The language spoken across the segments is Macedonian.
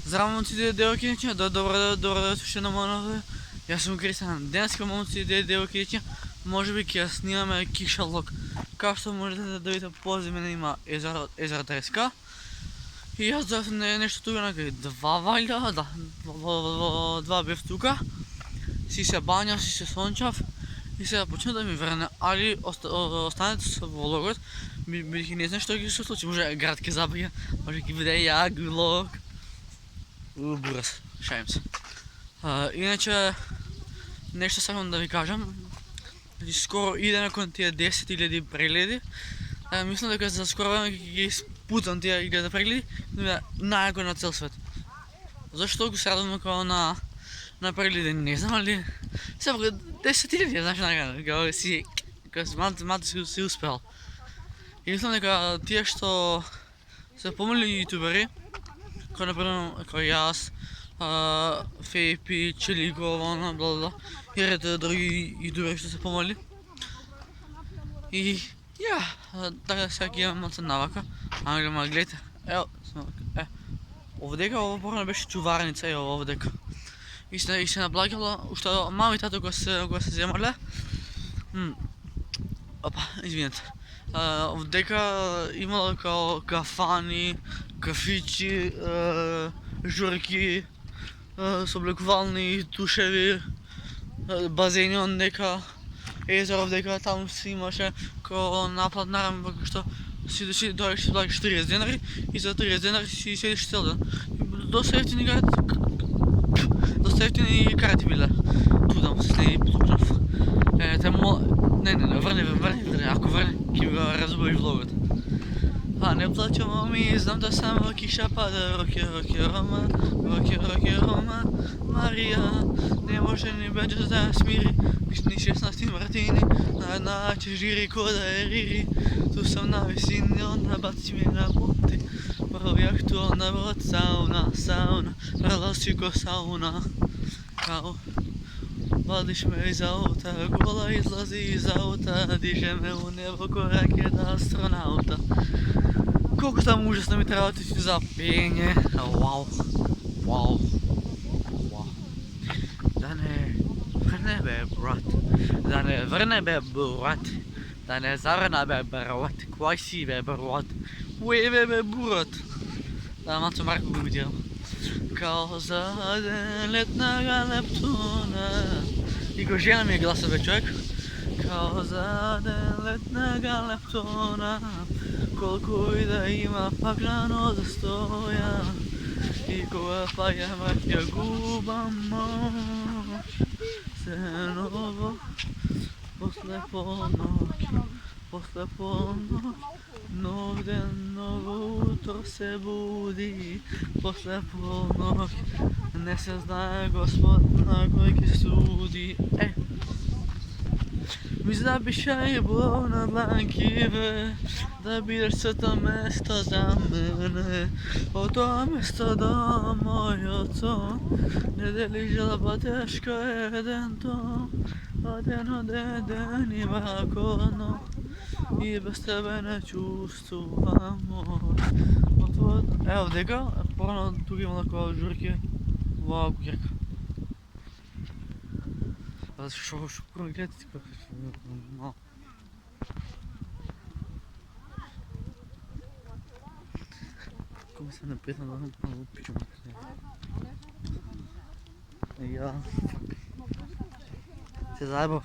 Здраво, момци, девойки, добре дошли на моя. Аз съм Кристиан. Днес, момци, девойки, може би ќе снимаме кишалог. Както можете да видите, позади мене има езеро Треска. И аз да нещо тук някъде. Два валja, да. Два бев тука. Си се баня, си се слънчав. И сега почна да ми върне. Али останете с влогът. Бих не знам, що ги се случи. Може градки забавя. Може ги виде я влог. Бурас, шаjem се. Иначе, нещо само да ви кажам. Скоро иде након тия 10 000 прегледи. Мисля дека за скоро време ги изпутам тия 1000 прегледи, но е най-яко на цел свет. Защо го се радвам като на прегледи? Не знам ли. Все пак 10 000, знаеш накрая, си малко си успел. И мислям дека тия, що са помали ютубери, като например аз, Фейпи, Челикова, бла-бла-бла, и ред други ютубери ще се помали. И така сега ги имам малца навака. Ама гледайте, овдека ова порано беше чуварница, овдека. И се наблagala, ушто мама и тато го се вземале. Опа, извинете. Овдека имала као кафани, кафичи, журки, соблекувални тушеви, базени овдека, езеро овдека, там си имаше као напад нарам, што си дојдеш си благаш 30 денари и за 30 денари си седиш цел ден. Доста ефтини карти биле. Тудам се следи потукнав. Не, върни, ако върни, ки го разбави влогът. Не плача, мами, знам да само киша пада, роки, Рома, Мария, не може ни będzie да смири, ни 16 мартини, на жири кода рири, tu sam na visini, onda baci mi na puti, provjak tu onda brod sauna, prelazi ko sauna, kao, vadiš me iz auta, gola izlazi iz auta, diže me u nebo ko raketa astronauta. Колко там ужасно ми трябва да си за пеење, вау. Да не върне бе брат, да не завърна бе брат, кой си бе брат, уе бе брат. Да, малко марко го видирам. Као заден летна Нептуна. И го жена ми е гласа бе човек. Као заден летна Нептуна. Колко и да има пак рано да стоя. И кога пая я губам мощ. Се ново после полночь, нов ден, ново утро се буди. После полночь, не се знае Господ на кой ке суди. Mi zapišaj bol na dlanky, da budeš to mesto za mene. O to mesto domoj oco, nedeli žalba teško jeden to. Od jeden ima kono, i bez tebe ne čustuvam moć. Evo deka, porano tu imala kao žurke, ovako kjerka. Що глядите как мало. Como se написано на почему? Я се заебав.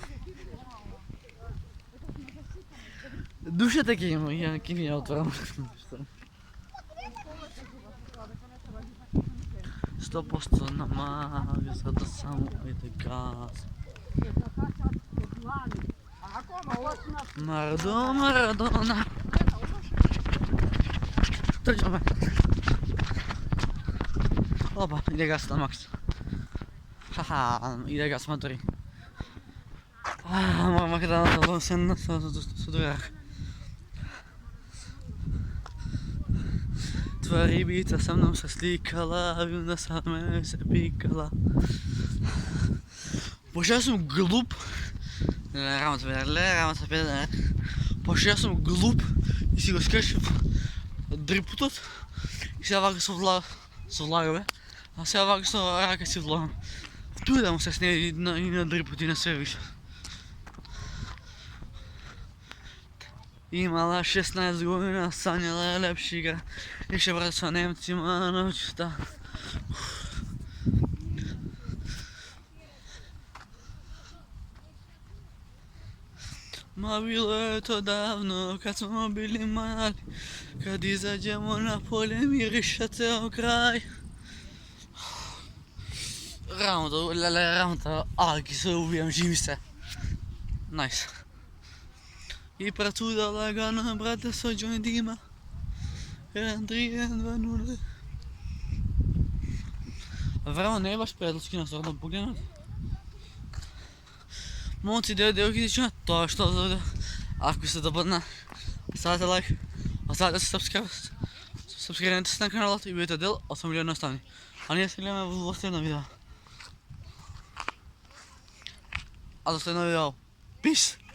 Душа такие, я киня отварам. 100% намага, за да само е газ. Марадона. Тръгваме. Опа, иде газ на макс. Хаха, иде газ матори. Македоната се доярах. Това рибица со мном се сликала, вилна саме се пикала. Pošto ja sam glup, pošto ja sam glup и си го скръщам 3 путът и сега вага с влагове. А сега вака со рака си влогам. Tu da mu se snije i nadrpati na sve više. Imala 16 godina, sanjala je lepši igra. Više vrat sa Nemcima na noć, šta. Ma bilo je to davno, kad smo bili mali. Kad izađemo na polje miriša ceo kraj. Ramta, algi se ubijam, živi se. Nice. I pracuda lagano, brate, sa jointima. 1, 3, 1, 2, 0. Vremo ne je baš predloški na sorda pogledat. Momci, devojke, to je što za video. Ako ste dopadna, stavite like, ostavite se subscribe se na kanalat i budete del 8 milijuna strani. A nije se gledamo v sljedećem videu. A do sljedećeg videa. Peace!